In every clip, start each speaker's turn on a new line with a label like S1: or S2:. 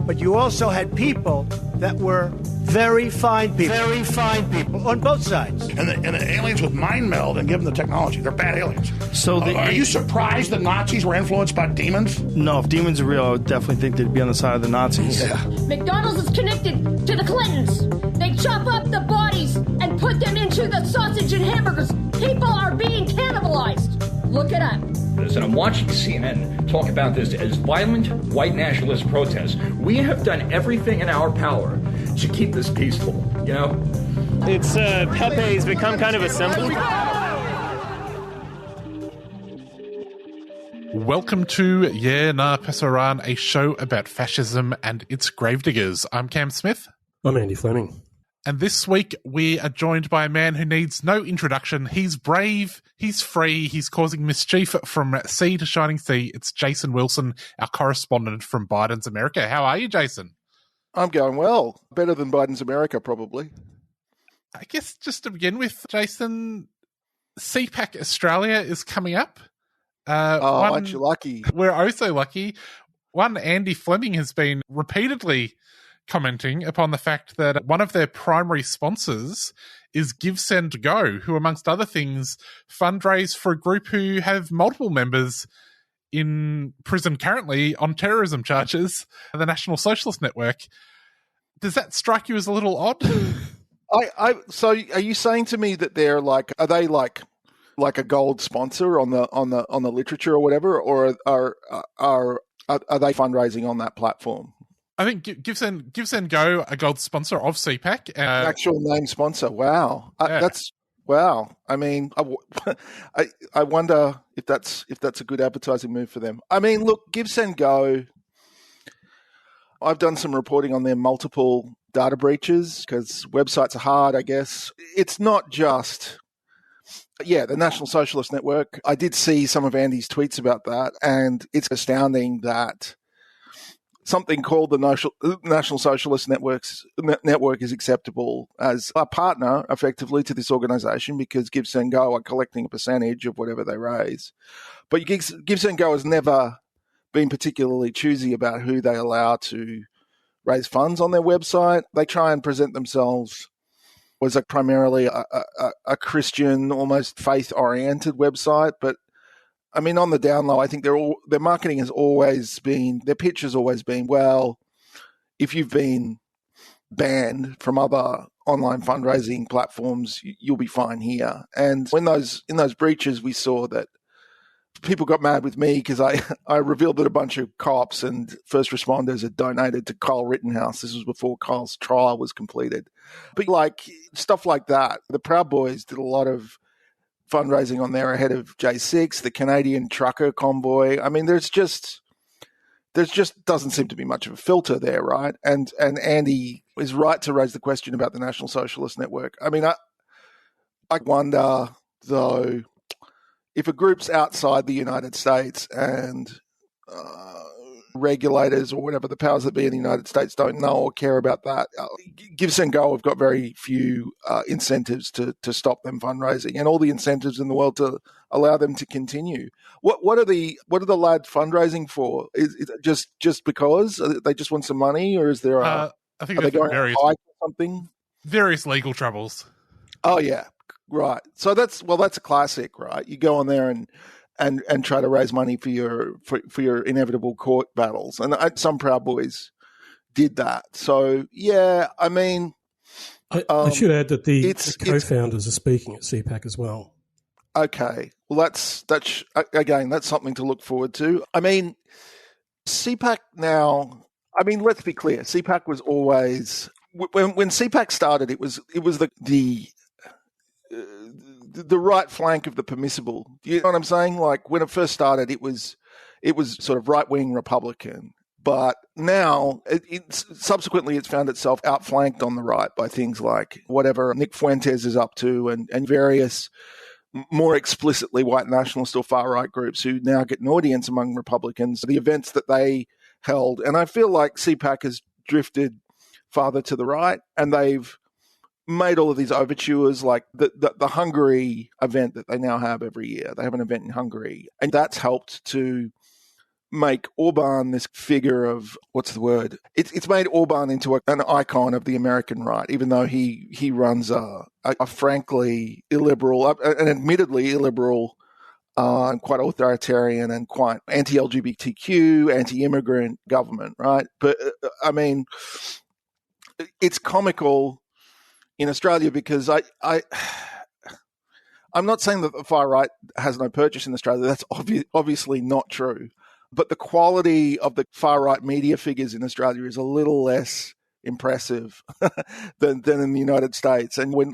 S1: But you also had people that were very fine people on both sides.
S2: And the aliens would mind meld and give them the technology. They're bad aliens.
S3: So
S2: are you surprised the Nazis were influenced by demons?
S3: No, if demons are real, I would definitely think they'd be on the side of the Nazis.
S2: Yeah.
S4: McDonald's is connected to the Clintons. They chop up the bodies and put them into the sausage and hamburgers. People are being cannibalized. Look it up.
S5: And I'm watching CNN talk about this as violent white nationalist protests. We have done everything in our power to keep this peaceful, you know?
S6: It's Pepe's become kind of a symbol.
S7: Welcome to Yeah Nah Pasaran, a show about fascism and its gravediggers. I'm Cam Smith.
S8: I'm Andy Fleming.
S7: And this week we are joined by a man who needs no introduction. He's brave, he's free, he's causing mischief from sea to shining sea. It's Jason Wilson, our correspondent from Biden's America. How are you, Jason?
S9: I'm going well. Better than Biden's America, probably.
S7: I guess just to begin with, Jason, CPAC Australia is coming up.
S9: Aren't you lucky?
S7: We're oh so lucky. One, Andy Fleming has been repeatedly commenting upon the fact that one of their primary sponsors is Give, Send, Go, who, amongst other things, fundraise for a group who have multiple members in prison currently on terrorism charges, the National Socialist Network. Does that strike you as a little odd?
S9: So are you saying to me that are they like a gold sponsor on the literature or whatever, or are they fundraising on that platform?
S7: I think Give, Send, Go, a gold sponsor of CPAC.
S9: Actual name sponsor. Wow.
S7: Yeah.
S9: That's wow. I mean, I wonder if that's a good advertising move for them. I mean, look, Give, Send, Go, I've done some reporting on their multiple data breaches because websites are hard, I guess. It's not just, the National Socialist Network. I did see some of Andy's tweets about that, and it's astounding that something called the National Socialist Network is acceptable as a partner, effectively, to this organisation because Give, Send, Go are collecting a percentage of whatever they raise. But Give, Send, Go has never been particularly choosy about who they allow to raise funds on their website. They try and present themselves as primarily a Christian, almost faith-oriented website, but I mean, on the down low, I think their marketing has always been, their pitch has always been, well, if you've been banned from other online fundraising platforms, you'll be fine here. And in those breaches, we saw that people got mad with me because I revealed that a bunch of cops and first responders had donated to Kyle Rittenhouse. This was before Kyle's trial was completed. But stuff like that, the Proud Boys did a lot of fundraising on there ahead of J6, the Canadian trucker convoy. I mean, there's just doesn't seem to be much of a filter there, right? And Andy is right to raise the question about the National Socialist Network. I mean, I wonder, though, if a group's outside the United States and regulators or whatever the powers that be in the United States don't know or care about that, Give, Send, Go have got very few incentives to stop them fundraising, and all the incentives in the world to allow them to continue. What are the lads fundraising for? Is it just because they just want some money, or is there
S7: I think
S9: are they going
S7: various,
S9: hike or something? Various
S7: legal troubles.
S9: Oh yeah, right. So that's a classic, right? You go on there and try to raise money for your inevitable court battles. And some Proud Boys did that. So, yeah, I mean...
S8: I should add that the co-founders are speaking at CPAC as well.
S9: Okay. Well, that's again, that's something to look forward to. I mean, CPAC now... I mean, let's be clear. CPAC was always... When CPAC started, it was the right flank of the permissible. You know what I'm saying? Like when it first started, it was sort of right-wing Republican. But now, subsequently, it's found itself outflanked on the right by things like whatever Nick Fuentes is up to and various more explicitly white nationalist or far-right groups who now get an audience among Republicans, the events that they held. And I feel like CPAC has drifted farther to the right, and they've made all of these overtures, like the Hungary event that they now have every year. They have an event in Hungary, and that's helped to make Orban this figure of, what's the word? It's made Orban into an icon of the American right, even though he runs a frankly illiberal, an admittedly illiberal, quite authoritarian and quite anti-LGBTQ, anti-immigrant government, right? But I mean, it's comical in Australia because I'm not saying that the far right has no purchase in Australia. That's obviously not true. But the quality of the far right media figures in Australia is a little less impressive than in the United States. And when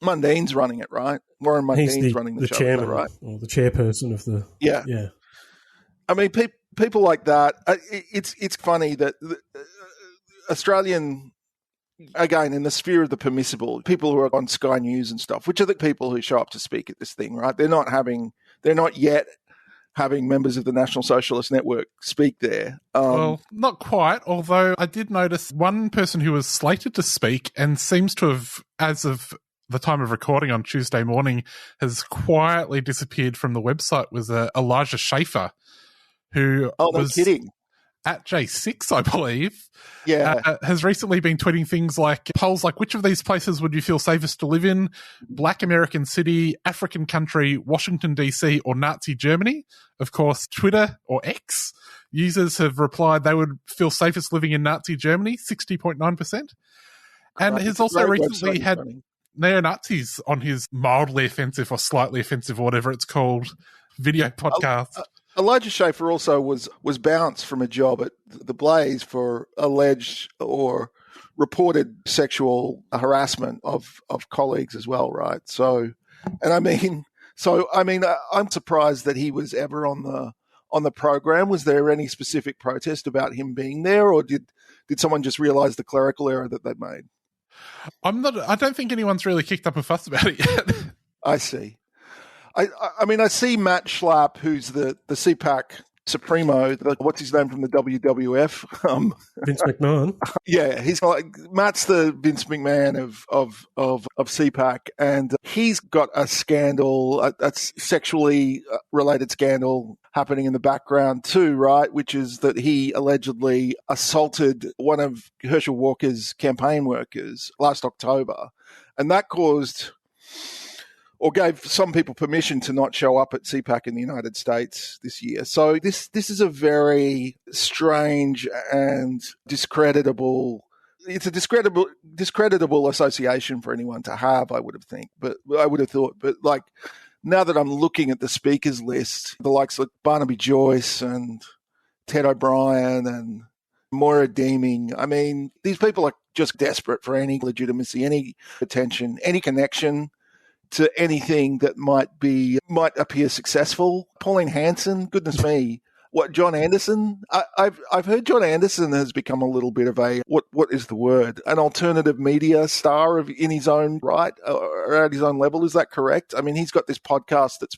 S9: Mundine's running it, right? Warren Mundine's running the show,
S8: chairman,
S9: right?
S8: Or the chairperson of the yeah.
S9: I mean, people like that. It's funny that Australian, again, in the sphere of the permissible, people who are on Sky News and stuff, which are the people who show up to speak at this thing, right? They're not yet having members of the National Socialist Network speak there.
S7: Well, not quite, although I did notice one person who was slated to speak and seems to have, as of the time of recording on Tuesday morning, has quietly disappeared from the website, was Elijah Schaefer, who was
S9: kidding.
S7: At J6, I believe,
S9: has
S7: recently been tweeting things like polls like, which of these places would you feel safest to live in? Black American city, African country, Washington, D.C., or Nazi Germany? Of course, Twitter or X users have replied they would feel safest living in Nazi Germany, 60.9%. And he's also recently had neo-Nazis on his mildly offensive or slightly offensive, or whatever it's called, video podcast.
S9: Elijah Schaefer also was bounced from a job at The Blaze for alleged or reported sexual harassment of colleagues as well, right? So I'm surprised that he was ever on the program. Was there any specific protest about him being there, or did someone just realize the clerical error that they'd made?
S7: I don't think anyone's really kicked up a fuss about it yet.
S9: I see. I mean, I see Matt Schlapp, who's the CPAC Supremo, what's his name from the WWF?
S8: Vince McMahon.
S9: Yeah, he's like, Matt's the Vince McMahon of CPAC, and he's got a scandal, a sexually related scandal happening in the background too, right? Which is that he allegedly assaulted one of Herschel Walker's campaign workers last October, and that caused, or gave some people permission to not show up at CPAC in the United States this year. So this is a very strange and discreditable. It's a discreditable association for anyone to have, I would have thought. But like, now that I'm looking at the speakers list, the likes of Barnaby Joyce and Ted O'Brien and Moira Deeming, I mean, these people are just desperate for any legitimacy, any attention, any connection to anything that might appear successful. Pauline Hanson, goodness me. What, John Anderson? I've heard John Anderson has become a little bit of a, what is the word? An alternative media star in his own right, or at his own level. Is that correct? I mean, he's got this podcast that's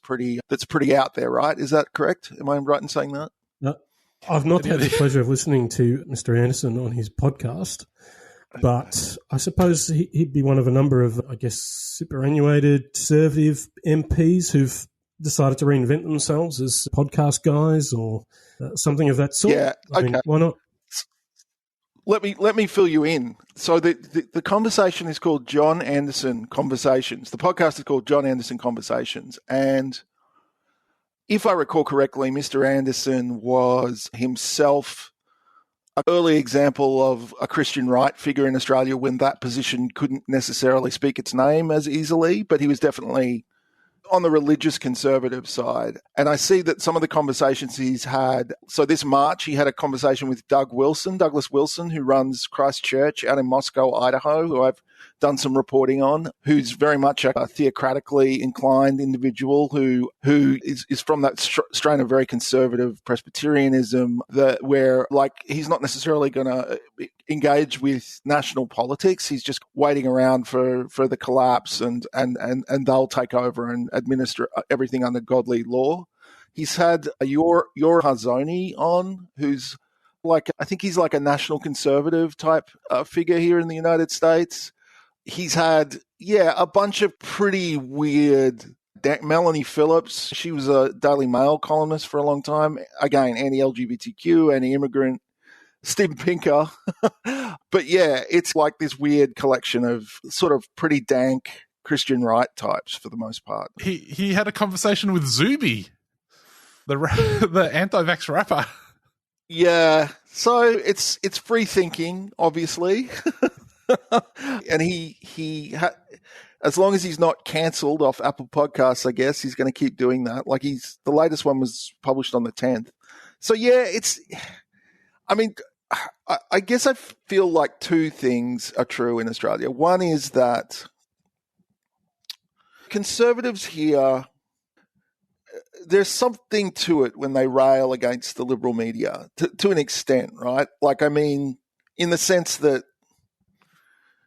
S9: pretty out there, right? Is that correct? Am I right in saying that?
S8: No, I've not had the pleasure of listening to Mr. Anderson on his podcast. But I suppose he'd be one of a number of, I guess, superannuated conservative MPs who've decided to reinvent themselves as podcast guys or something of that sort.
S9: Yeah, okay.
S8: I mean, why not?
S9: Let me fill you in. So the conversation is called John Anderson Conversations. The podcast is called John Anderson Conversations. And if I recall correctly, Mr. Anderson was himself an early example of a Christian right figure in Australia when that position couldn't necessarily speak its name as easily, but he was definitely on the religious conservative side. And I see that some of the conversations he's had, so this March he had a conversation with Douglas Wilson, who runs Christ Church out in Moscow, Idaho, who I've done some reporting on, who's very much a theocratically inclined individual who is from that strain of very conservative Presbyterianism, where like he's not necessarily going to engage with national politics. He's just waiting around for the collapse and they'll take over and administer everything under godly law. He's had your Hazoni on, who's like, I think he's like a national conservative type figure here in the United States. He's had, a bunch of pretty weird Melanie Phillips, she was a Daily Mail columnist for a long time. Again, anti-LGBTQ, anti-immigrant. Stephen Pinker. But yeah, it's like this weird collection of sort of pretty dank Christian right types for the most part.
S7: He had a conversation with Zuby, the anti-vax rapper.
S9: Yeah, so it's free thinking, obviously. And as long as he's not cancelled off Apple Podcasts, I guess he's going to keep doing that. Like the latest one was published on the 10th. So yeah, I guess I feel like two things are true in Australia. One is that conservatives here, there's something to it when they rail against the liberal media to an extent, right? Like, I mean, in the sense that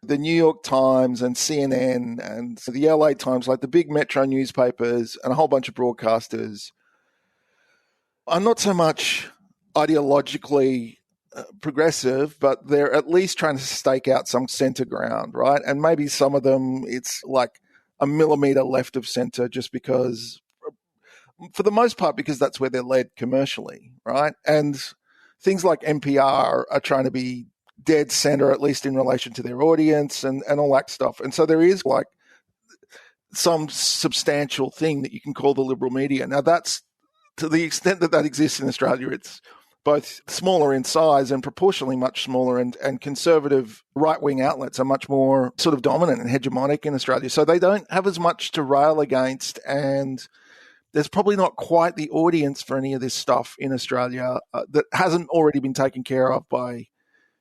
S9: the New York Times and CNN and the LA Times, like the big metro newspapers and a whole bunch of broadcasters, are not so much ideologically progressive, but they're at least trying to stake out some center ground, right? And maybe some of them, it's like a millimeter left of center just because, for the most part, because that's where they're led commercially, right? And things like NPR are trying to be dead center, at least in relation to their audience and all that stuff. And so there is like some substantial thing that you can call the liberal media. Now that's, to the extent that exists in Australia, it's both smaller in size and proportionally much smaller, and conservative right-wing outlets are much more sort of dominant and hegemonic in Australia. So they don't have as much to rail against, and there's probably not quite the audience for any of this stuff in Australia that hasn't already been taken care of by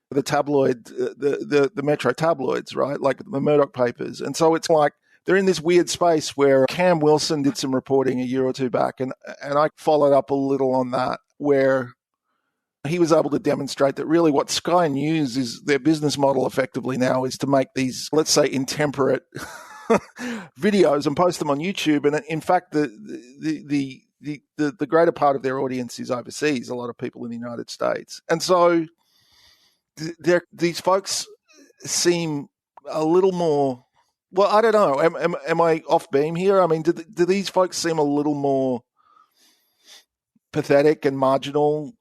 S9: the tabloid, the metro tabloids, right? Like the Murdoch papers. And so it's like they're in this weird space where Cam Wilson did some reporting a year or two back, and I followed up a little on that, where he was able to demonstrate that really what Sky News is, their business model effectively now is to make these, let's say, intemperate videos and post them on YouTube. And in fact, the greater part of their audience is overseas, a lot of people in the United States. And so these folks seem a little more, well, I don't know. Am I off beam here? I mean, do these folks seem a little more pathetic and marginal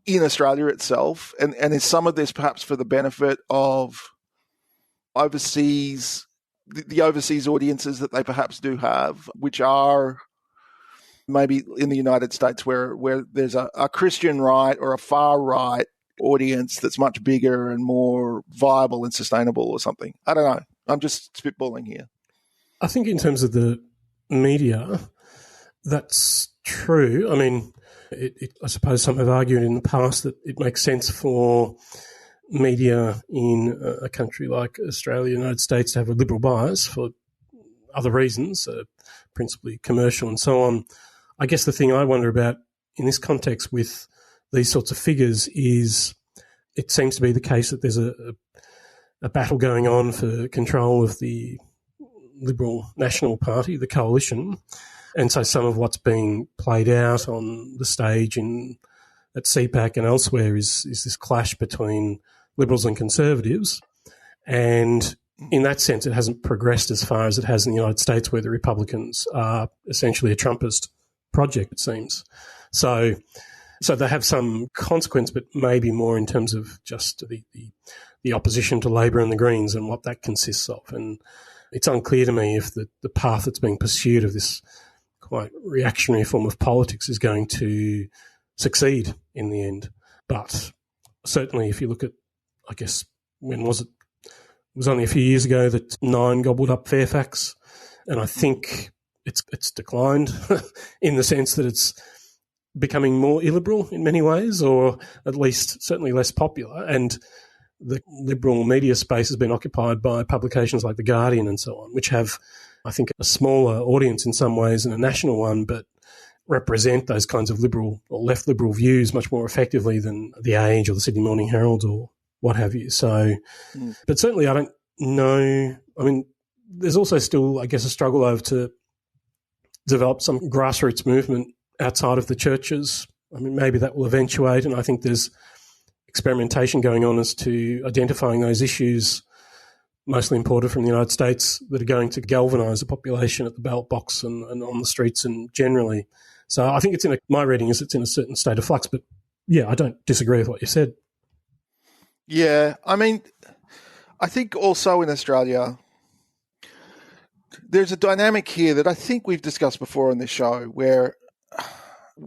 S9: in Australia itself? And is some of this perhaps for the benefit of overseas, the overseas audiences that they perhaps do have, which are maybe in the United States where there's a Christian right or a far right audience that's much bigger and more viable and sustainable or something? I don't know. I'm just spitballing here.
S8: I think in terms of the media, that's true. I mean, I suppose some have argued in the past that it makes sense for media in a country like Australia, United States, to have a liberal bias for other reasons, principally commercial and so on. I guess the thing I wonder about in this context with these sorts of figures is it seems to be the case that there's a battle going on for control of the Liberal National Party, the coalition. And so some of what's being played out on the stage at CPAC and elsewhere is this clash between Liberals and Conservatives. And in that sense, it hasn't progressed as far as it has in the United States, where the Republicans are essentially a Trumpist project, it seems. So they have some consequence, but maybe more in terms of just the opposition to Labor and the Greens and what that consists of. And it's unclear to me if the path that's being pursued of this quite reactionary form of politics is going to succeed in the end. But certainly if you look at, I guess, when was it? It was only a few years ago that Nine gobbled up Fairfax, and I think it's declined in the sense that it's becoming more illiberal in many ways, or at least certainly less popular. And the liberal media space has been occupied by publications like The Guardian and so on, which have, I think, a smaller audience in some ways than a national one, but represent those kinds of liberal or left liberal views much more effectively than The Age or the Sydney Morning Herald or what have you. So, but certainly I don't know. I mean, there's also still, I guess, a struggle over to develop some grassroots movement outside of the churches. I mean, maybe that will eventuate, and I think there's experimentation going on as to identifying those issues mostly imported from the United States, that are going to galvanise the population at the ballot box and on the streets and generally. So I think my reading is it's in a certain state of flux. But yeah, I don't disagree with what you said.
S9: Yeah, I mean, I think also in Australia, there's a dynamic here that I think we've discussed before on this show, where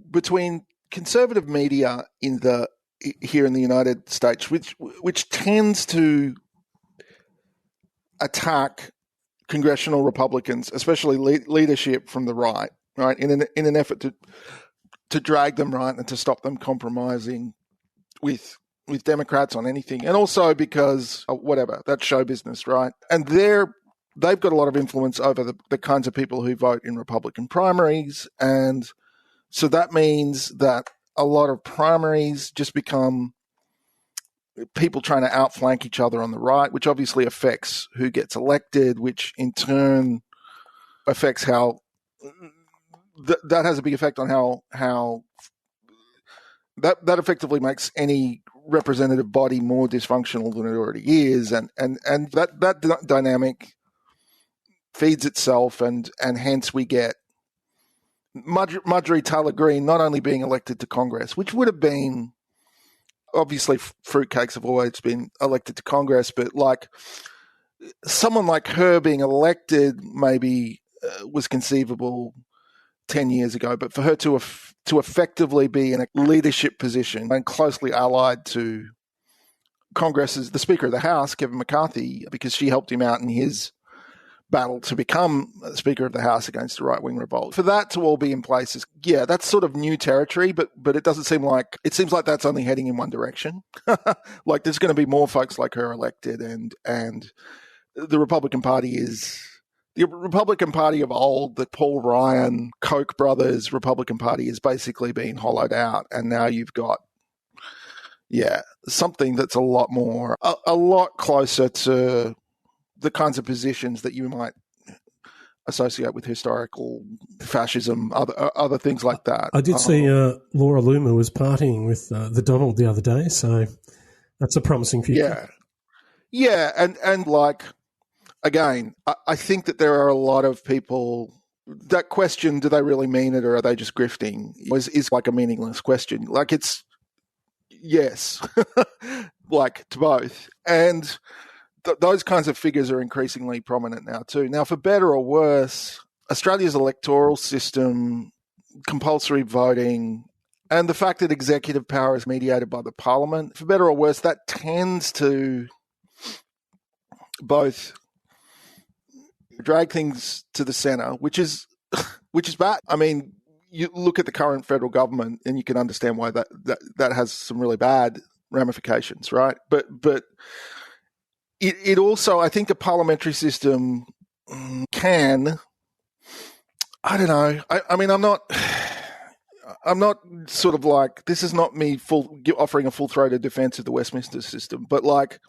S9: between conservative media here in the United States, which tends to attack congressional Republicans, especially leadership from the right, in an effort to drag them right and to stop them compromising with Democrats on anything, and also because whatever, that's show business, right? And they've got a lot of influence over the kinds of people who vote in Republican primaries, and so that means that a lot of primaries just become people trying to outflank each other on the right, which obviously affects who gets elected, which in turn affects how that has a big effect on how that effectively makes any representative body more dysfunctional than it already is, and that dynamic feeds itself, and hence we get Marjorie Taylor Greene not only being elected to Congress, which would have been, obviously fruitcakes have always been elected to Congress, but like someone like her being elected maybe was conceivable 10 years ago, but for her to effectively be in a leadership position and closely allied to Congress's the Speaker of the House, Kevin McCarthy, because she helped him out in his battle to become Speaker of the House against the right-wing revolt. For that to all be in place that's sort of new territory, but it doesn't seem like, it seems like that's only heading in one direction. Like there's going to be more folks like her elected, and the Republican Party is the Republican Party of old, the Paul Ryan, Koch brothers Republican Party is basically being hollowed out, and now you've got something that's a lot closer to the kinds of positions that you might associate with historical fascism, other things like that.
S8: I did see Laura Loomer was partying with the Donald the other day, so that's a promising future.
S9: Yeah, and like, again, I think that there are a lot of people that question, do they really mean it or are they just grifting, is like a meaningless question. Like it's, yes, like to both. And those kinds of figures are increasingly prominent now too. Now, for better or worse, Australia's electoral system, compulsory voting, and the fact that executive power is mediated by the parliament, for better or worse, that tends to both drag things to the centre, which is bad. I mean, you look at the current federal government and you can understand why that has some really bad ramifications, right? But it also, I think a parliamentary system can, I don't know. I mean, I'm not sort of like, this is not me offering a full-throated defense of the Westminster system, but like,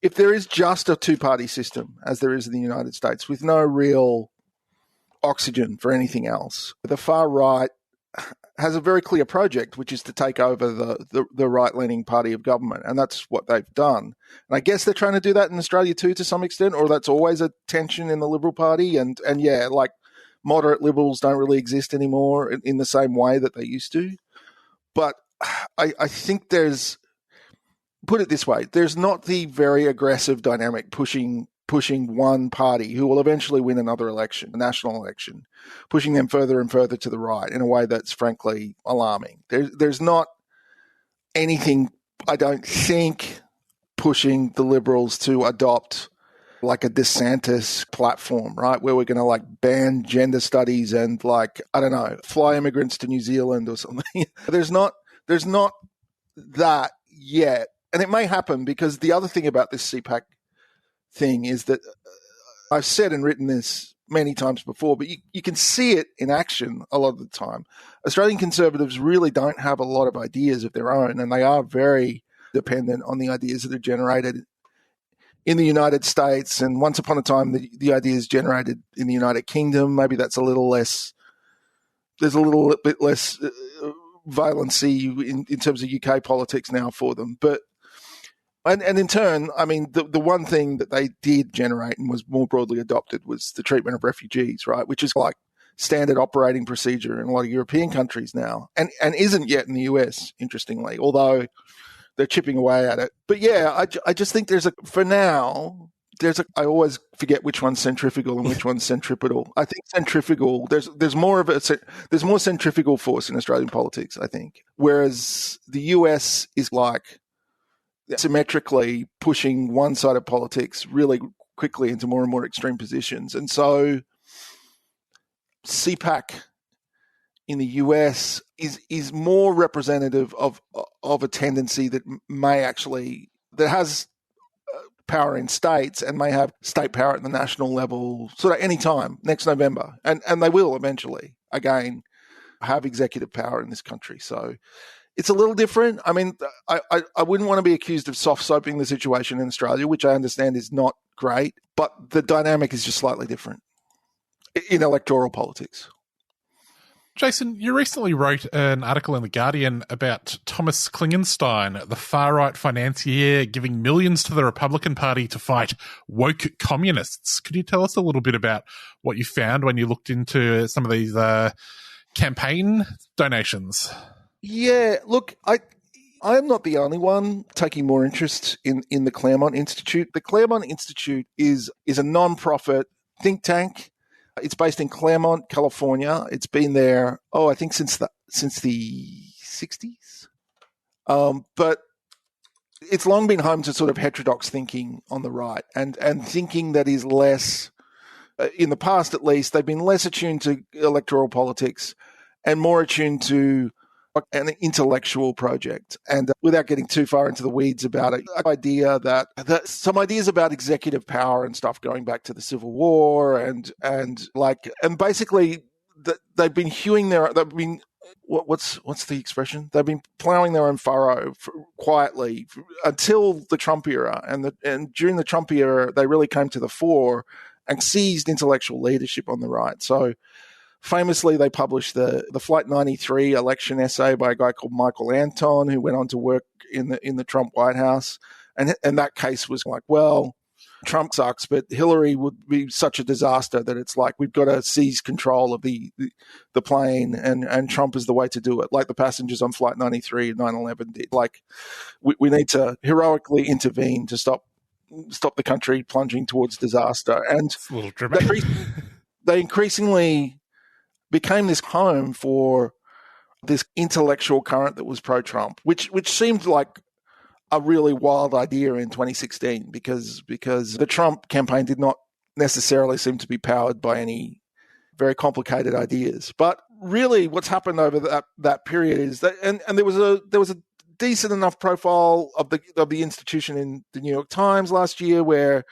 S9: if there is just a two-party system, as there is in the United States, with no real oxygen for anything else, the far right has a very clear project, which is to take over the right-leaning party of government, and that's what they've done. And I guess they're trying to do that in Australia too, to some extent, or that's always a tension in the Liberal Party. And yeah, like moderate Liberals don't really exist anymore in the same way that they used to. But I think there's, put it this way, there's not the very aggressive dynamic pushing one party who will eventually win another election, a national election, pushing them further and further to the right in a way that's frankly alarming. There's not anything, I don't think, pushing the Liberals to adopt like a DeSantis platform, right, where we're going to like ban gender studies and like, I don't know, fly immigrants to New Zealand or something. There's not that yet. And it may happen, because the other thing about this CPAC thing is that I've said and written this many times before, but you can see it in action a lot of the time. Australian Conservatives really don't have a lot of ideas of their own, and they are very dependent on the ideas that are generated in the United States. And once upon a time, the ideas generated in the United Kingdom, maybe that's a little less, there's a little bit less violency in terms of UK politics now for them. But And in turn, I mean, the one thing that they did generate and was more broadly adopted was the treatment of refugees, right? Which is like standard operating procedure in a lot of European countries now, and isn't yet in the US, interestingly, although they're chipping away at it. But yeah, I just think for now, I always forget which one's centrifugal and which one's centripetal. I think centrifugal, there's more centrifugal force in Australian politics, I think. Whereas the US is like symmetrically pushing one side of politics really quickly into more and more extreme positions. And so CPAC in the US is more representative of a tendency that has power in states and may have state power at the national level sort of any time next November. And they will eventually, again, have executive power in this country. So it's a little different. I mean, I wouldn't want to be accused of soft-soaping the situation in Australia, which I understand is not great, but the dynamic is just slightly different in electoral politics.
S7: Jason, you recently wrote an article in The Guardian about Thomas Klingenstein, the far-right financier giving millions to the Republican Party to fight woke communists. Could you tell us a little bit about what you found when you looked into some of these campaign donations?
S9: Yeah, look, I'm not the only one taking more interest in the Claremont Institute. The Claremont Institute is a non-profit think tank. It's based in Claremont, California. It's been there, I think since the 60s. But it's long been home to sort of heterodox thinking on the right and thinking that is less, in the past at least, they've been less attuned to electoral politics and more attuned to an intellectual project. And without getting too far into the weeds about it, some ideas about executive power and stuff going back to the Civil War and basically they've been what's the expression? They've been plowing their own furrow quietly until the Trump era, and during the Trump era they really came to the fore and seized intellectual leadership on the right. So famously, they published the Flight 93 election essay by a guy called Michael Anton, who went on to work in the Trump White House. And that case was like, well, Trump sucks, but Hillary would be such a disaster that it's like we've got to seize control of the plane, and Trump is the way to do it, like the passengers on Flight 93 and 9/11 did. Like we need to heroically intervene to stop the country plunging towards disaster. And
S7: it's a little dramatic.
S9: They increasingly became this home for this intellectual current that was pro-Trump, which seemed like a really wild idea in 2016 because the Trump campaign did not necessarily seem to be powered by any very complicated ideas. But really what's happened over that period is that, and there was a decent enough profile of the institution in the New York Times last year where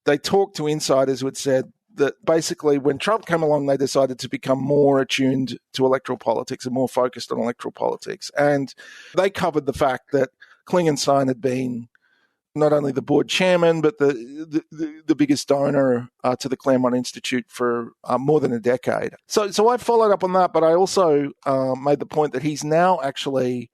S9: they talked to insiders who had said that basically when Trump came along, they decided to become more attuned to electoral politics and more focused on electoral politics. And they covered the fact that Klingenstein had been not only the board chairman, but the biggest donor to the Claremont Institute for more than a decade. So I followed up on that, but I also made the point that he's now actually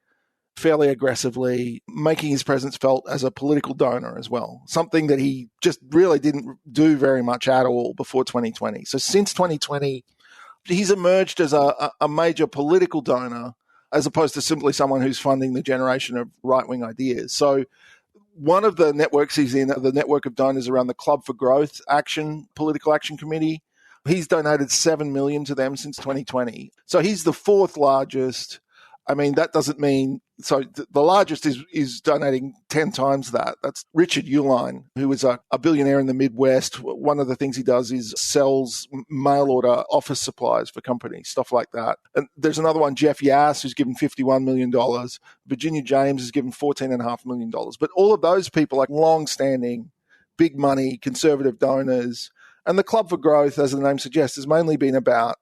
S9: fairly aggressively making his presence felt as a political donor as well, something that he just really didn't do very much at all before 2020. So since 2020, he's emerged as a major political donor as opposed to simply someone who's funding the generation of right-wing ideas. So one of the networks he's in, the network of donors around the Club for Growth Political Action Committee, he's donated $7 million to them since 2020. So he's the fourth largest. I mean, that doesn't mean – so the largest is donating 10 times that. That's Richard Uihlein, who is a billionaire in the Midwest. One of the things he does is sells mail-order office supplies for companies, stuff like that. And there's another one, Jeff Yass, who's given $51 million. Virginia James has given $14.5 million. But all of those people are long-standing, big money, conservative donors. And the Club for Growth, as the name suggests, has mainly been about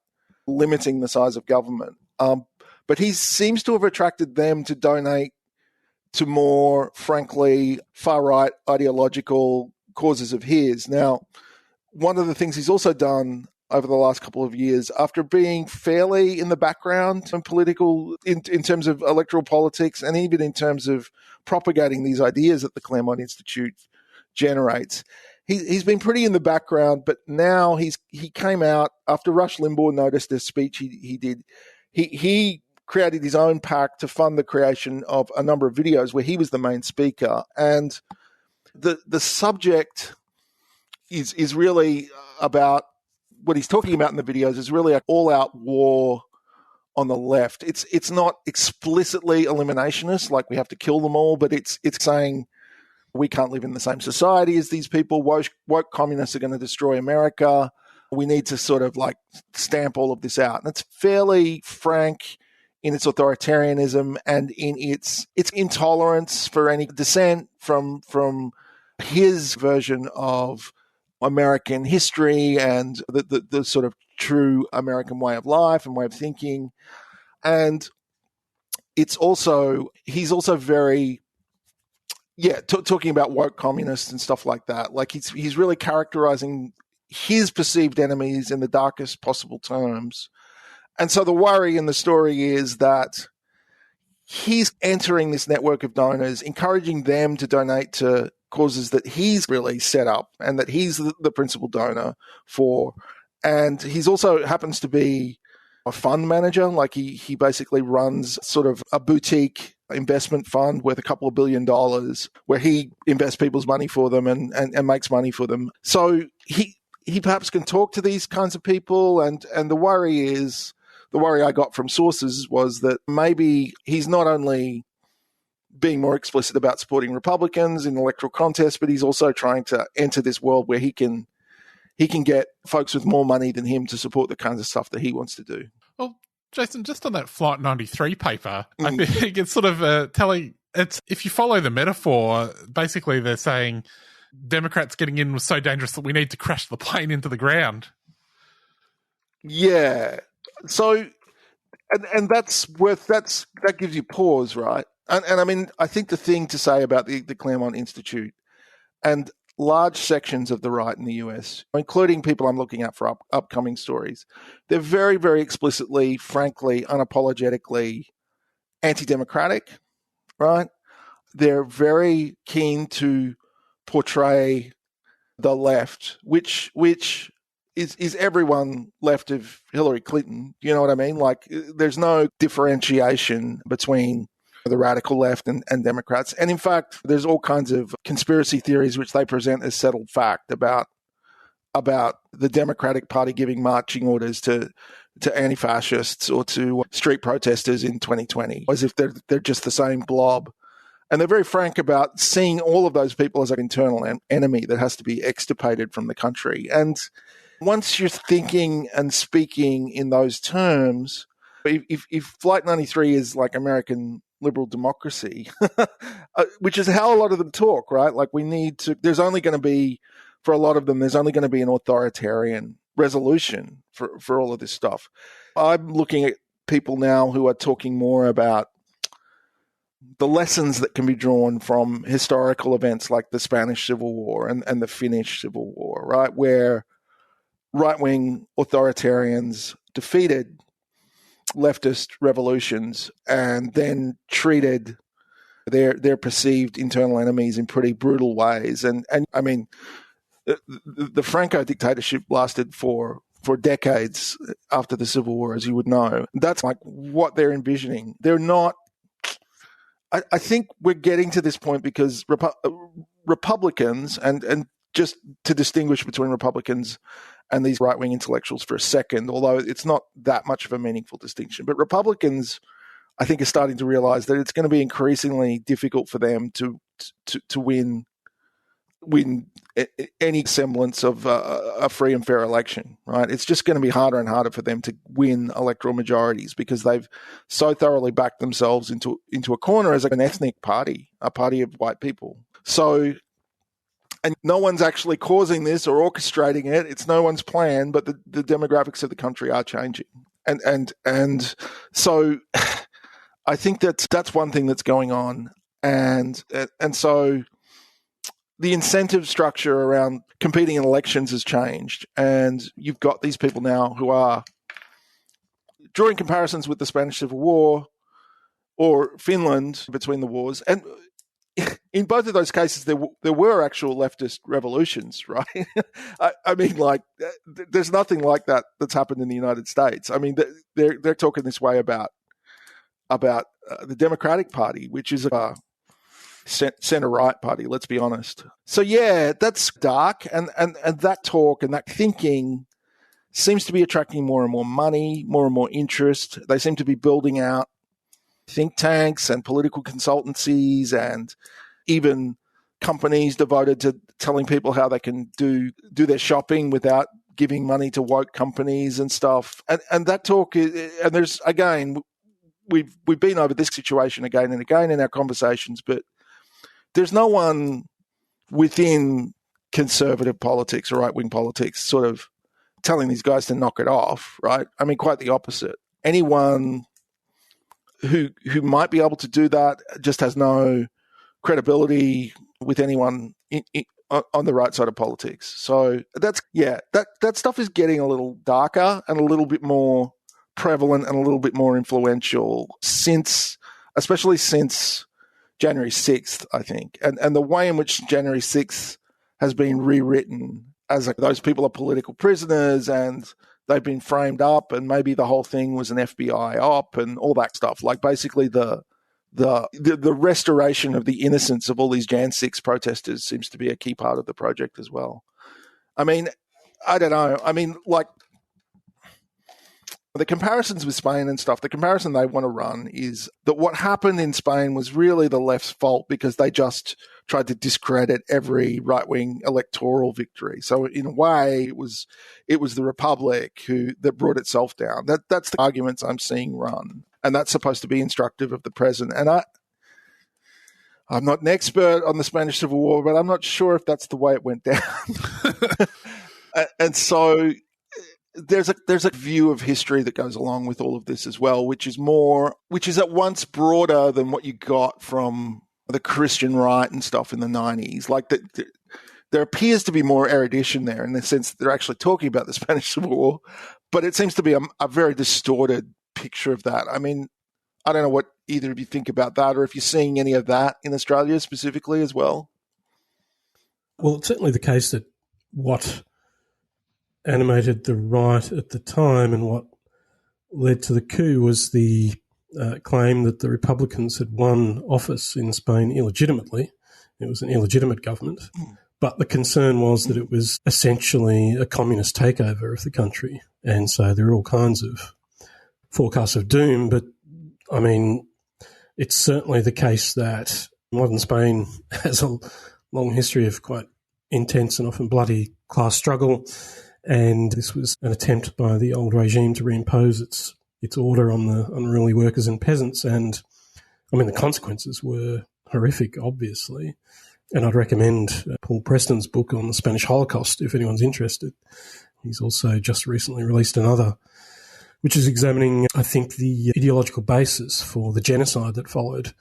S9: limiting the size of government. But he seems to have attracted them to donate to more, frankly, far-right ideological causes of his. Now, one of the things he's also done over the last couple of years, after being fairly in the background in political, in terms of electoral politics, and even in terms of propagating these ideas that the Claremont Institute generates. He's been pretty in the background, but now he came out after Rush Limbaugh noticed a speech he did. He created his own PAC to fund the creation of a number of videos where he was the main speaker, and the subject is really about what he's talking about in the videos is really an all-out war on the left. It's not explicitly eliminationist, like we have to kill them all, but it's saying we can't live in the same society as these people. Woke communists are going to destroy America. We need to sort of like stamp all of this out. And it's fairly frank in its authoritarianism and in its intolerance for any dissent from his version of American history and the sort of true American way of life and way of thinking. And he's also very, talking about woke communists and stuff like that. Like he's really characterizing his perceived enemies in the darkest possible terms. And so the worry in the story is that he's entering this network of donors, encouraging them to donate to causes that he's really set up and that he's the principal donor for. And he's also happens to be a fund manager. Like he basically runs sort of a boutique investment fund worth a couple of $1 billion where he invests people's money for them and makes money for them. So he perhaps can talk to these kinds of people. And the worry I got from sources was that maybe he's not only being more explicit about supporting Republicans in electoral contests, but he's also trying to enter this world where he can get folks with more money than him to support the kinds of stuff that he wants to do.
S7: Well, Jason, just on that Flight 93 paper, I think it's sort of telling, if you follow the metaphor, basically they're saying Democrats getting in was so dangerous that we need to crash the plane into the ground.
S9: Yeah. So, and that gives you pause, right? And I mean, I think the thing to say about the Claremont Institute and large sections of the right in the US, including people I'm looking at for upcoming stories, they're very, very explicitly, frankly, unapologetically anti-democratic, right? They're very keen to portray the left, which is everyone left of Hillary Clinton. You know what I mean? Like, there's no differentiation between the radical left and Democrats. And in fact, there's all kinds of conspiracy theories which they present as settled fact about the Democratic Party giving marching orders to anti-fascists or to street protesters in 2020, as if they're just the same blob. And they're very frank about seeing all of those people as an internal enemy that has to be extirpated from the country. And once you're thinking and speaking in those terms, if Flight 93 is like American liberal democracy, which is how a lot of them talk, right? Like there's only going to be, for a lot of them, there's only going to be an authoritarian resolution for all of this stuff. I'm looking at people now who are talking more about the lessons that can be drawn from historical events like the Spanish Civil War and the Finnish Civil War, right? Where right-wing authoritarians defeated leftist revolutions and then treated their perceived internal enemies in pretty brutal ways. And I mean, the Franco dictatorship lasted for decades after the Civil War, as you would know. That's like what they're envisioning. They're not. I think we're getting to this point because Republicans, and just to distinguish between Republicans and these right-wing intellectuals for a second, although it's not that much of a meaningful distinction, but Republicans, I think, are starting to realize that it's going to be increasingly difficult for them to win any semblance of a free and fair election, right? It's just going to be harder and harder for them to win electoral majorities because they've so thoroughly backed themselves into a corner as an ethnic party, a party of white people. So, and no one's actually causing this or orchestrating it. It's no one's plan, but the demographics of the country are changing. And so I think that's one thing that's going on. And so the incentive structure around competing in elections has changed, and you've got these people now who are drawing comparisons with the Spanish Civil War or Finland between the wars. And in both of those cases, there were actual leftist revolutions, right? I mean, like, there's nothing like that that's happened in the United States. I mean, they're talking this way about the Democratic Party, which is a center-right party, let's be honest. So, yeah, that's dark, and that talk and that thinking seems to be attracting more and more money, more and more interest. They seem to be building out think tanks and political consultancies and even companies devoted to telling people how they can do their shopping without giving money to woke companies and stuff. And that talk is, and there's, again, we've been over this situation again and again in our conversations, but there's no one within conservative politics or right-wing politics sort of telling these guys to knock it off, right? I mean, quite the opposite. Anyone who might be able to do that just has no credibility with anyone on the right side of politics. So that stuff is getting a little darker and a little bit more prevalent and a little bit more influential especially since January 6th, I think. And the way in which January 6th has been rewritten as those people are political prisoners and they've been framed up, and maybe the whole thing was an FBI op and all that stuff. Like, basically the restoration of the innocence of all these Jan 6 protesters seems to be a key part of the project as well. I mean, I don't know. I mean, like, the comparisons with Spain and stuff, the comparison they want to run is that what happened in Spain was really the left's fault because they just tried to discredit every right-wing electoral victory. So in a way, it was the Republic that brought itself down. That's the arguments I'm seeing run, and that's supposed to be instructive of the present. And I'm not an expert on the Spanish Civil War, but I'm not sure if that's the way it went down. And so there's a view of history that goes along with all of this as well, which is at once broader than what you got from the Christian right and stuff in the 90s. Like, there appears to be more erudition there in the sense that they're actually talking about the Spanish Civil War, but it seems to be a very distorted picture of that. I mean, I don't know what either of you think about that, or if you're seeing any of that in Australia specifically as well.
S8: Well, it's certainly the case that what animated the right at the time and what led to the coup was the claim that the Republicans had won office in Spain illegitimately. It was an illegitimate government. But the concern was that it was essentially a communist takeover of the country. And so there are all kinds of forecasts of doom. But, I mean, it's certainly the case that modern Spain has a long history of quite intense and often bloody class struggle. And this was an attempt by the old regime to reimpose its order on the unruly workers and peasants. And, I mean, the consequences were horrific, obviously. And I'd recommend Paul Preston's book on the Spanish Holocaust if anyone's interested. He's also just recently released another, which is examining, I think, the ideological basis for the genocide that followed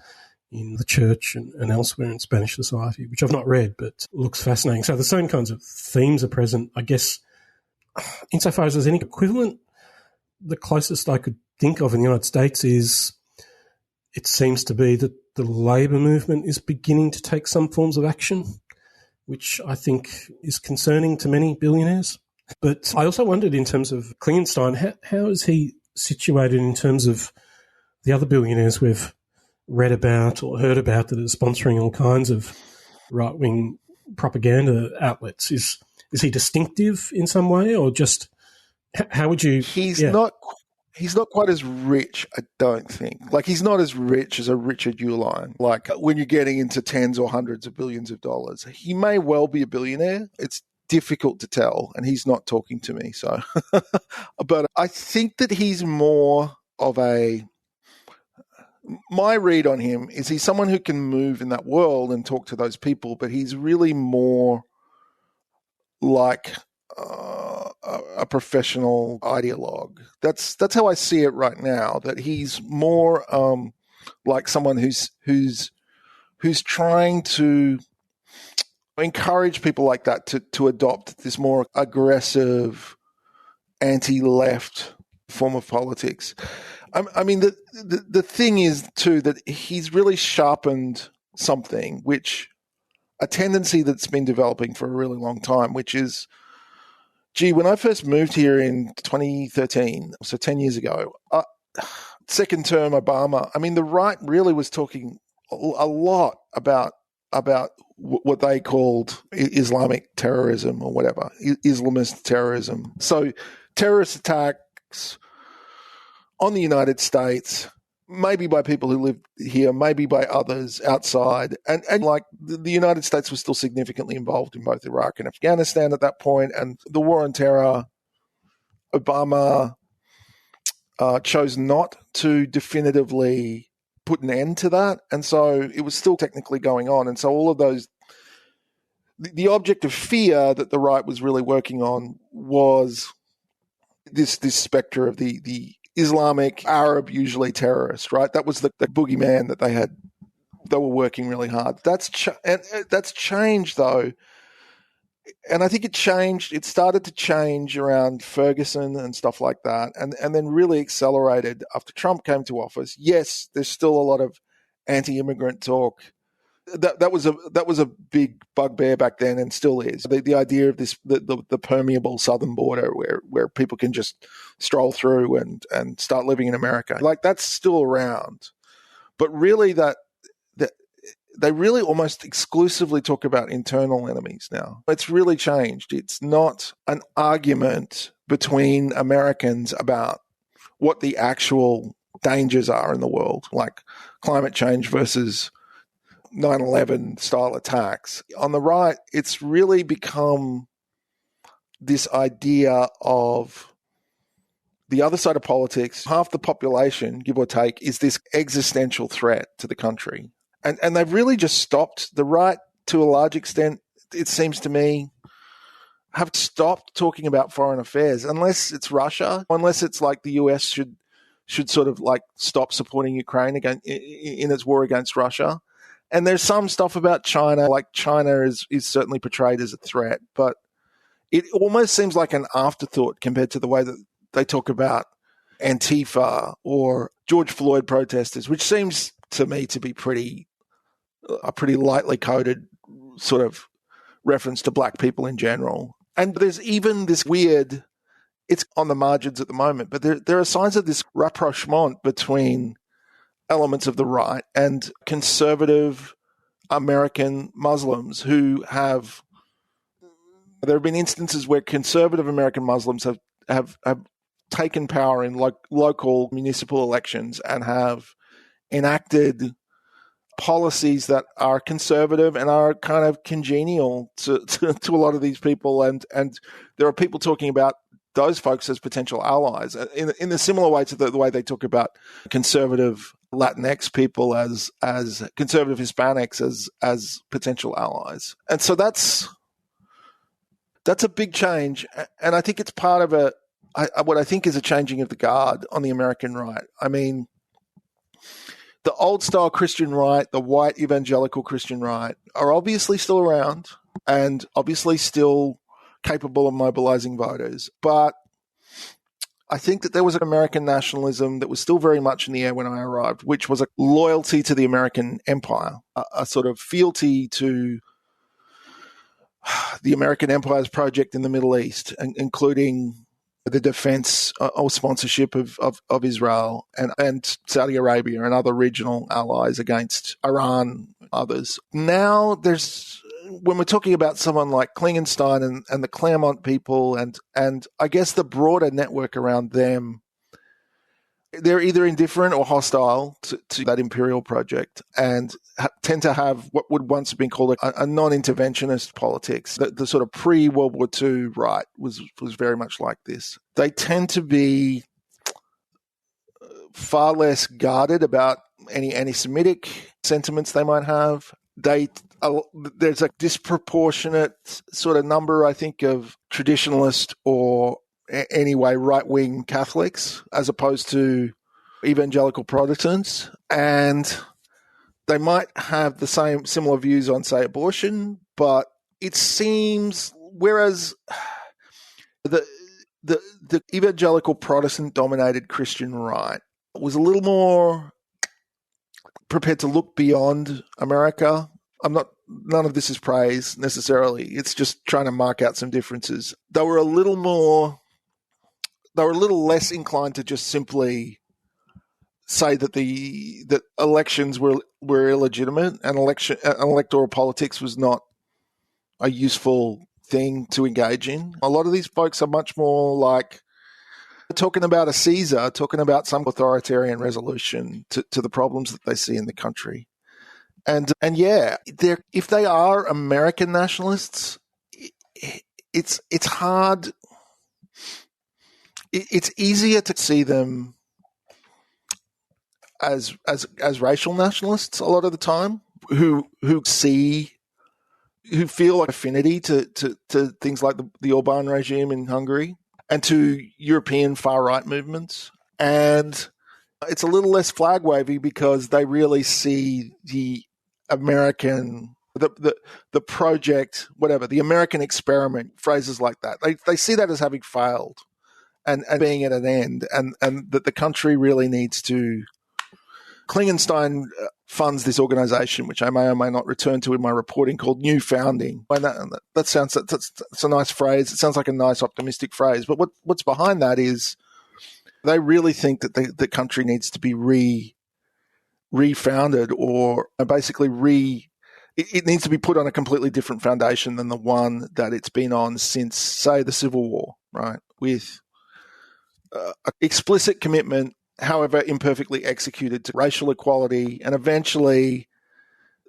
S8: in the church and elsewhere in Spanish society, which I've not read, but looks fascinating. So the same kinds of themes are present, I guess. Insofar as there's any equivalent, the closest I could think of in the United States is it seems to be that the labour movement is beginning to take some forms of action, which I think is concerning to many billionaires. But I also wondered in terms of Klingenstein, how is he situated in terms of the other billionaires we've read about or heard about that are sponsoring all kinds of right-wing propaganda outlets? Is he distinctive in some way, or just how would you?
S9: He's not quite as rich, I don't think. Like, he's not as rich as a Richard Uihlein. Like, when you're getting into tens or hundreds of billions of dollars, he may well be a billionaire. It's difficult to tell, and he's not talking to me. So, but I think that he's more of my read on him is he's someone who can move in that world and talk to those people, but he's really more like a professional ideologue. That's how I see it right now. That he's more like someone who's trying to. encourage people like that to adopt this more aggressive, anti-left form of politics. I mean, the thing is, too, that he's really sharpened something, a tendency that's been developing for a really long time, which is, when I first moved here in 2013, so 10 years ago, second term Obama, I mean, the right really was talking a lot about what they called Islamic terrorism or whatever, Islamist terrorism. So terrorist attacks on the United States, maybe by people who live here, maybe by others outside. And like the United States was still significantly involved in both Iraq and Afghanistan at that point. And the war on terror, Obama chose not to definitively put an end to that. And so it was still technically going on. And so all of those, the object of fear that the right was really working on was this specter of the Islamic, Arab, usually terrorist, right? That was the boogeyman that they were working really hard. That's changed, though. And I think it started to change around Ferguson and stuff like that, and then really accelerated after Trump came to office. Yes, there's still a lot of anti-immigrant talk. That was a big bugbear back then, and still is. The idea of this the permeable southern border where people can just stroll through and start living in America, like that's still around. But really, that they really almost exclusively talk about internal enemies now. It's really changed. It's not an argument between Americans about what the actual dangers are in the world, like climate change versus 9/11 style attacks. On the right, it's really become this idea of the other side of politics. Half the population, give or take, is this existential threat to the country. And they've really just stopped. The right, to a large extent, it seems to me, have stopped talking about foreign affairs, unless it's Russia, unless it's like the US should sort of like stop supporting Ukraine in its war against Russia. And there's some stuff about China, like China is certainly portrayed as a threat, but it almost seems like an afterthought compared to the way that they talk about Antifa or George Floyd protesters, which seems to me to be a pretty lightly coded sort of reference to black people in general. And there's even this weird, it's on the margins at the moment, but there are signs of this rapprochement between elements of the right and conservative American Muslims who there have been instances where conservative American Muslims have taken power in local municipal elections and have enacted policies that are conservative and are kind of congenial to a lot of these people. And there are people talking about those folks as potential allies in a similar way to the way they talk about conservative Latinx people as conservative Hispanics as potential allies. And so that's a big change. And I think it's part of what I think is a changing of the guard on the American right. I mean, the old style Christian right, the white evangelical Christian right, are obviously still around and obviously still capable of mobilizing voters. But I think that there was an American nationalism that was still very much in the air when I arrived, which was a loyalty to the American empire, a sort of fealty to the American empire's project in the Middle East, including the defense or sponsorship of Israel and Saudi Arabia and other regional allies against Iran, others. Now when we're talking about someone like Klingenstein and the Claremont people and I guess the broader network around them, they're either indifferent or hostile to that imperial project and tend to have what would once have been called a non-interventionist politics. The sort of pre-World War II right was very much like this. They tend to be far less guarded about any anti-Semitic sentiments they might have. There's a disproportionate sort of number, I think, of traditionalist or anyway right-wing Catholics as opposed to evangelical Protestants, and they might have the similar views on, say, abortion, but it seems, whereas the evangelical Protestant dominated Christian right was a little more prepared to look beyond America. None of this is praise necessarily. It's just trying to mark out some differences. They were a little less inclined to just simply say that elections were illegitimate and electoral politics was not a useful thing to engage in. A lot of these folks are much more like talking about a Caesar, talking about some authoritarian resolution to the problems that they see in the country. And yeah, if they are American nationalists, it's hard. It's easier to see them as racial nationalists a lot of the time, who feel like affinity to things like the Orban regime in Hungary and to European far right movements. And it's a little less flag wavy because they really see the American, the project, whatever, the American experiment, phrases like that. They see that as having failed and being at an end, and that the country really needs to. Klingenstein funds this organization, which I may or may not return to in my reporting, called New Founding. And that's a nice phrase. It sounds like a nice, optimistic phrase. But what's behind that is they really think that the country needs to be refounded, or basically it needs to be put on a completely different foundation than the one that it's been on since, say, the Civil War, right? With explicit commitment, however imperfectly executed, to racial equality and eventually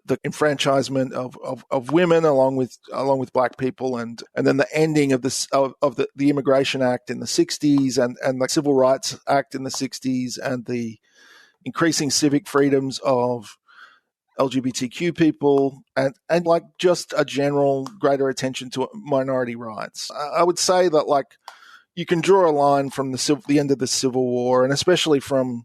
S9: the enfranchisement of women along with black people, and then the ending of the Immigration Act in the 60s and the Civil Rights Act in the 60s, and the increasing civic freedoms of LGBTQ people, and like just a general greater attention to minority rights. I would say that, like, you can draw a line from the end of the Civil War, and especially from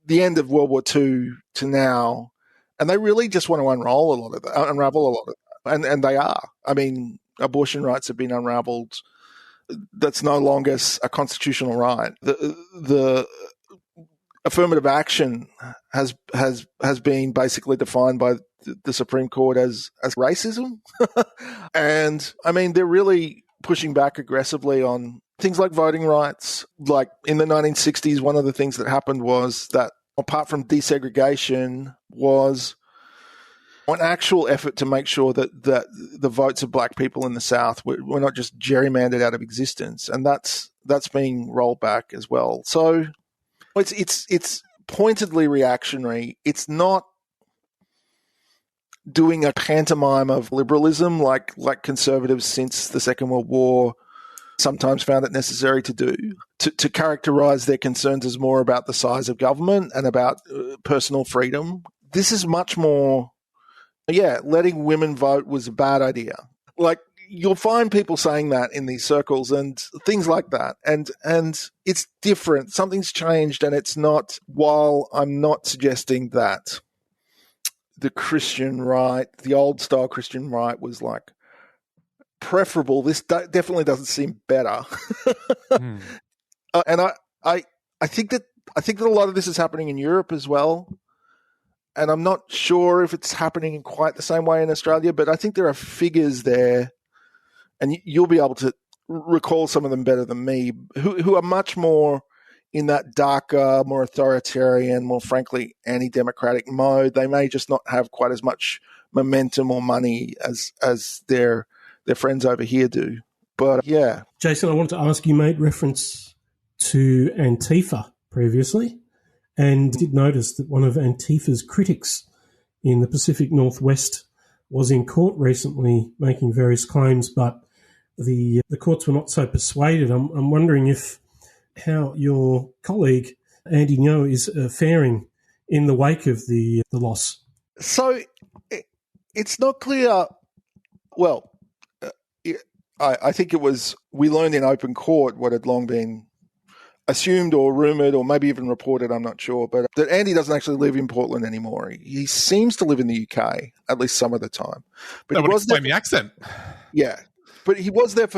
S9: the end of World War II to now, and they really just want to unravel a lot of that, and they are. I mean, abortion rights have been unraveled. That's no longer a constitutional right. The affirmative action has been basically defined by the Supreme Court as racism, and I mean, they're really pushing back aggressively on things like voting rights. Like in the 1960s, one of the things that happened was that, apart from desegregation, was an actual effort to make sure that the votes of black people in the South were not just gerrymandered out of existence, and that's being rolled back as well. So it's pointedly reactionary. It's not doing a pantomime of liberalism like conservatives since the Second World War sometimes found it necessary to do, to characterize their concerns as more about the size of government and about personal freedom. This is much more, letting women vote was a bad idea. Like, you'll find people saying that in these circles and things like that. And it's different. Something's changed, and it's not, while I'm not suggesting that the Christian right, the old style Christian right, was like preferable, this definitely doesn't seem better. And I think that a lot of this is happening in Europe as well. And I'm not sure if it's happening in quite the same way in Australia, but I think there are figures there, and you'll be able to recall some of them better than me, who are much more in that darker, more authoritarian, more frankly anti-democratic mode. They may just not have quite as much momentum or money as their friends over here do. But yeah.
S8: Jason, I wanted to ask, you made reference to Antifa previously, and did notice that one of Antifa's critics in the Pacific Northwest was in court recently making various claims, but the courts were not so persuaded. I'm wondering how your colleague Andy Ngo is faring in the wake of the loss.
S9: So it's not clear. Well, I think it was, we learned in open court what had long been assumed or rumored or maybe even reported, I'm not sure, but that Andy doesn't actually live in Portland anymore. He seems to live in the UK, at least some of the time. But
S7: That
S9: he
S7: would
S9: was
S7: explain the accent.
S9: Yeah. But he was there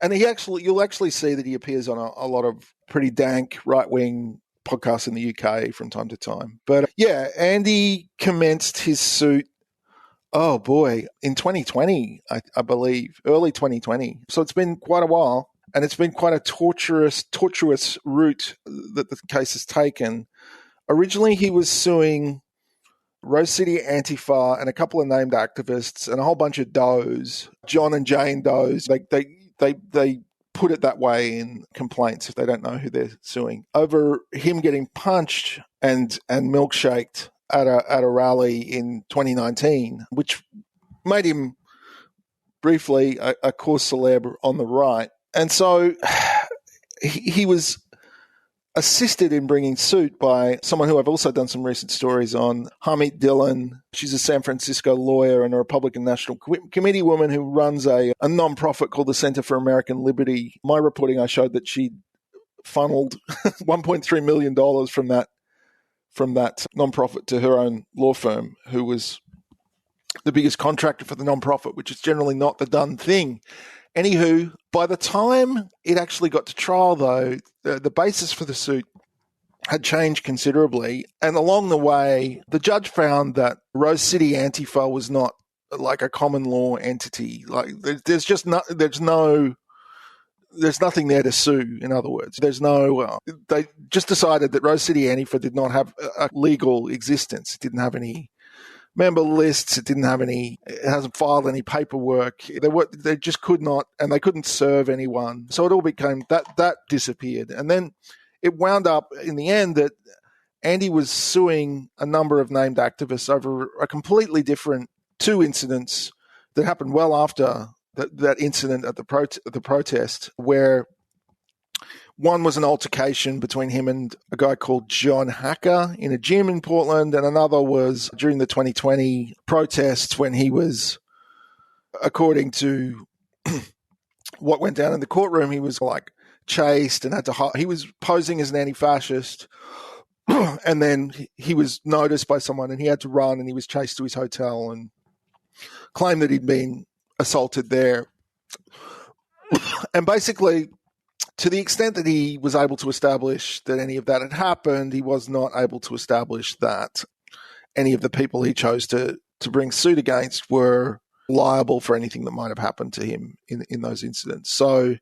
S9: and you'll actually see that he appears on a lot of pretty dank right-wing podcasts in the UK from time to time. But yeah, Andy commenced his suit, in 2020, I believe, early 2020. So it's been quite a while. And it's been quite a tortuous route that the case has taken. Originally, he was suing Rose City Antifa and a couple of named activists and a whole bunch of does, John and Jane does. They put it that way in complaints if they don't know who they're suing, over him getting punched and milkshaked at a rally in 2019, which made him briefly a cause célèbre on the right. And so he was assisted in bringing suit by someone who I've also done some recent stories on, Harmeet Dillon. She's a San Francisco lawyer and a Republican National Committee woman who runs a nonprofit called the Center for American Liberty. My reporting, I showed that she funneled $1.3 million from that nonprofit to her own law firm, who was the biggest contractor for the nonprofit, which is generally not the done thing. Anywho, by the time it actually got to trial, though, the basis for the suit had changed considerably. And along the way, the judge found that Rose City Antifa was not like a common law entity. Like there's nothing there to sue, in other words. They just decided that Rose City Antifa did not have a legal existence. It didn't have any member lists. It hasn't filed any paperwork. They just could not, and they couldn't serve anyone. So it all became, that disappeared. And then it wound up in the end that Andy was suing a number of named activists over a completely different two incidents that happened well after that incident at the protest, where one was an altercation between him and a guy called John Hacker in a gym in Portland, and another was during the 2020 protests when he was, according to what went down in the courtroom, he was like chased and he was posing as an anti-fascist, and then he was noticed by someone and he had to run and he was chased to his hotel and claimed that he'd been assaulted there. And basically, to the extent that he was able to establish that any of that had happened, he was not able to establish that any of the people he chose to bring suit against were liable for anything that might have happened to him in those incidents. So,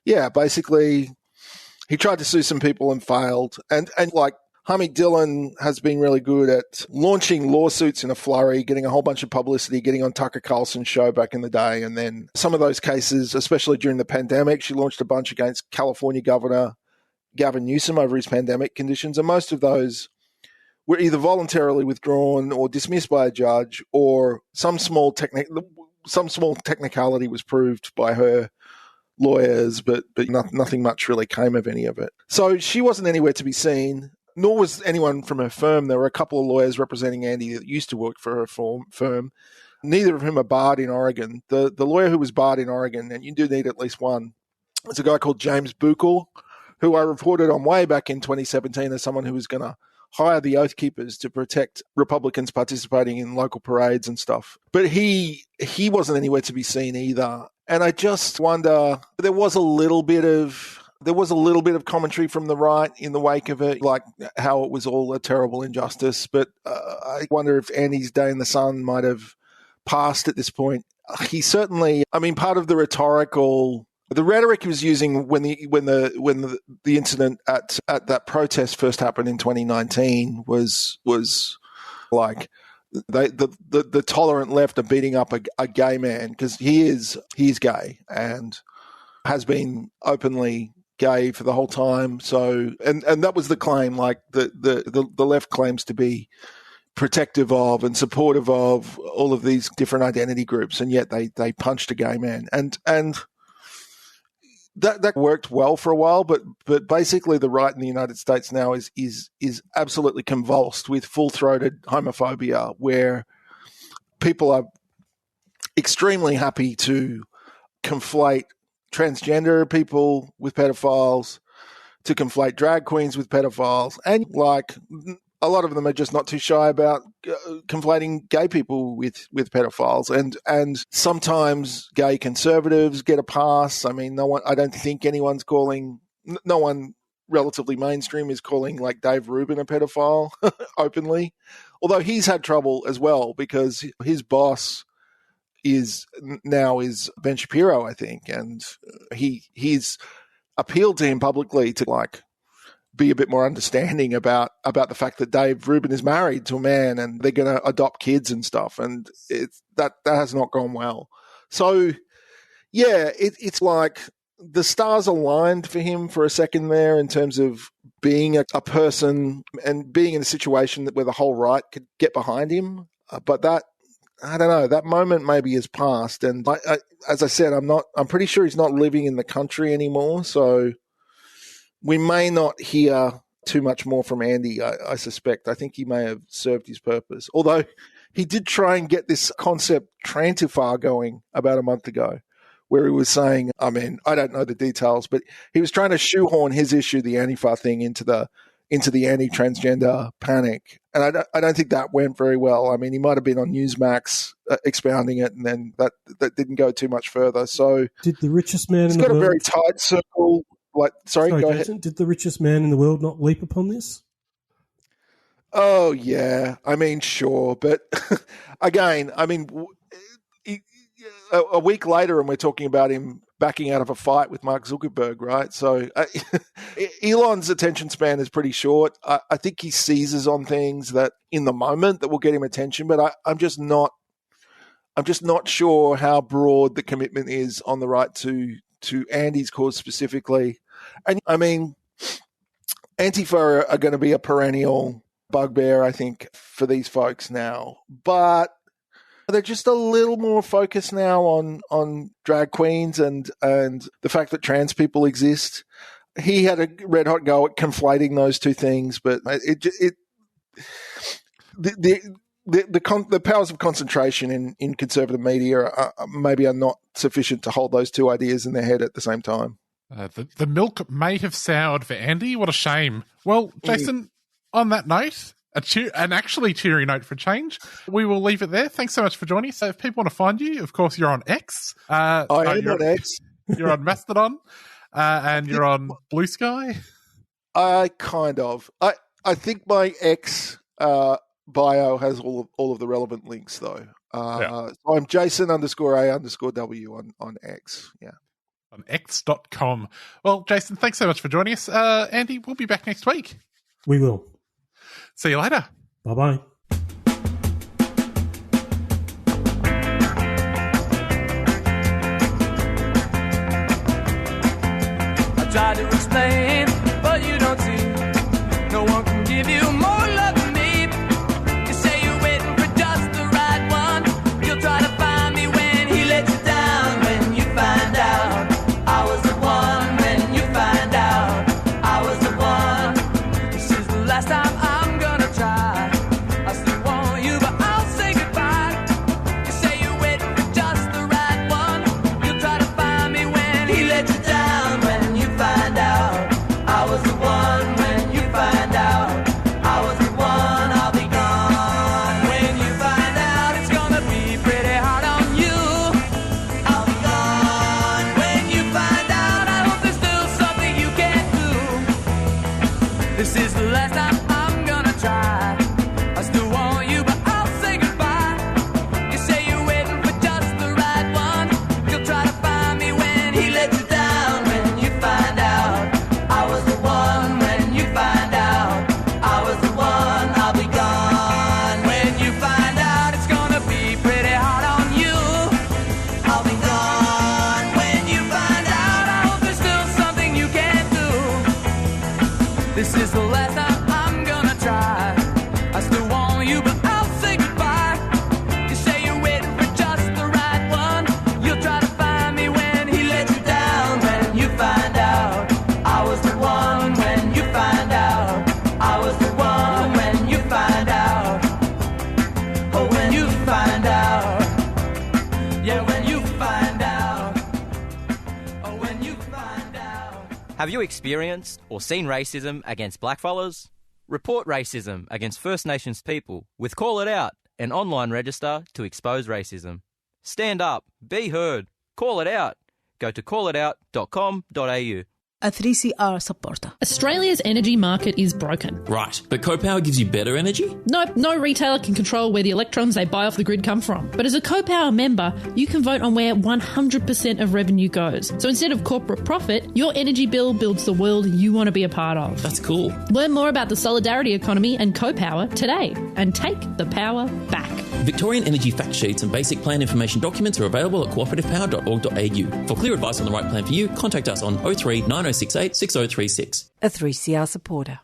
S9: yeah, basically, he tried to sue some people and failed. And like, Harmeet Dillon has been really good at launching lawsuits in a flurry, getting a whole bunch of publicity, getting on Tucker Carlson's show back in the day. And then some of those cases, especially during the pandemic, she launched a bunch against California Governor Gavin Newsom over his pandemic conditions. And most of those were either voluntarily withdrawn or dismissed by a judge, or some small technicality was proved by her lawyers, but nothing much really came of any of it. So she wasn't anywhere to be seen, nor was anyone from her firm. There were a couple of lawyers representing Andy that used to work for her firm. Neither of whom are barred in Oregon. The lawyer who was barred in Oregon, and you do need at least one, is a guy called James Buchel, who I reported on way back in 2017 as someone who was going to hire the Oath Keepers to protect Republicans participating in local parades and stuff. But he wasn't anywhere to be seen either. And I just wonder, there was a little bit of commentary from the right in the wake of it, like how it was all a terrible injustice. But I wonder if Andy's day in the sun might have passed at this point. He certainly, part of the rhetoric he was using when the incident at that protest first happened in 2019 was like the tolerant left are beating up a gay man because he's gay and has been openly gay for the whole time. So and that was the claim, like the left claims to be protective of and supportive of all of these different identity groups, and yet they punched a gay man and that worked well for a while, but basically the right in the United States now is absolutely convulsed with full-throated homophobia, where people are extremely happy to conflate transgender people with pedophiles, to conflate drag queens with pedophiles. And like a lot of them are just not too shy about conflating gay people with pedophiles. And sometimes gay conservatives get a pass. I mean, I don't think no one relatively mainstream is calling like Dave Rubin a pedophile openly, although he's had trouble as well because his boss is Ben Shapiro, I think, and he's appealed to him publicly to like be a bit more understanding about the fact that Dave Rubin is married to a man and they're going to adopt kids and stuff, and that has not gone well. So yeah, it's like the stars aligned for him for a second there in terms of being a person and being in a situation where the whole right could get behind him. But that, I don't know, that moment maybe has passed. And as I said, I'm pretty sure he's not living in the country anymore. So we may not hear too much more from Andy, I suspect. I think he may have served his purpose. Although he did try and get this concept Trantifar going about a month ago, where he was saying, I mean, I don't know the details, but he was trying to shoehorn his issue, the Antifa thing, into the anti-transgender panic. And I don't think that went very well. I mean, he might have been on Newsmax expounding it, and then that didn't go too much further. So
S8: did the richest man
S9: in
S8: the world...
S9: He's got a very tight circle. Sorry, go
S8: Jason,
S9: ahead.
S8: Did the richest man in the world not leap upon this?
S9: Oh, yeah. I mean, sure. But again, I mean... A week later, and we're talking about him backing out of a fight with Mark Zuckerberg, right? So Elon's attention span is pretty short. I think he seizes on things that in the moment that will get him attention, but I'm just not sure how broad the commitment is on the right to Andy's cause specifically. And I mean, Antifa are going to be a perennial bugbear, I think, for these folks now, but they're just a little more focused now on drag queens and the fact that trans people exist. He had a red hot go at conflating those two things, but the powers of concentration in conservative media are not sufficient to hold those two ideas in their head at the same time.
S7: The milk may have soured for Andy. What a shame. Well, Jason, on that note, an actually cheery note for change, we will leave it there. Thanks so much for joining us. So if people want to find you, of course, you're on X.
S9: I am on X.
S7: You're on Mastodon, and you're on Blue Sky.
S9: I think my X bio has all of the relevant links, though. So I'm Jason_A_W on X. Yeah.
S7: On X.com. Well, Jason, thanks so much for joining us. Andy, we'll be back next week.
S8: We will.
S7: See you later.
S8: Bye-bye.
S10: I try to explain, but you don't see. No one can give you more love than me. You say you're waiting for just the right one. You'll try to find me when he lets you down. When you find out I was the one. When you find out I was the one. This is the last time I'm gonna try. I still want you, but I'll say goodbye. You say you're waiting for just the right one. You'll try to find me when he lets you down. When you find out I was the one. When you find out I was the one, I'll be gone. When you find out it's gonna be pretty hard on you, I'll be gone. When you find out, I hope there's still something you can do. This is the last time I'm gonna try. I still want you, but I'll say goodbye. You say you're waiting for just the right one. You'll try to find me when he lets you down. When you find out I was the one. When you find out I was the one, I'll be gone. When you find out it's gonna be pretty hard on you, I'll be gone. When you find out, I hope there's still something you can do. This is the last time I'm gonna try. I still want you, but I'll say goodbye. You say you're waiting for just the right one. You'll try to find me when he lets you down. When you find out I was the one. When you find out I was the one. When you find out, oh, when you find out, yeah, when you find out, oh, when you find out.
S11: Have you experienced or seen racism against blackfellas? Report racism against First Nations people with Call It Out, an online register to expose racism. Stand up, be heard, call it out. Go to callitout.com.au.
S12: A 3CR supporter.
S13: Australia's energy market is broken.
S14: Right, but CoPower gives you better energy?
S13: Nope, no retailer can control where the electrons they buy off the grid come from. But as a CoPower member, you can vote on where 100% of revenue goes. So instead of corporate profit, your energy bill builds the world you want to be a part of.
S14: That's cool.
S13: Learn more about the solidarity economy and CoPower today and take the power back.
S14: Victorian energy fact sheets and basic plan information documents are available at cooperativepower.org.au. For clear advice on the right plan for you, contact us on 03 9068 6036.
S12: A 3CR supporter.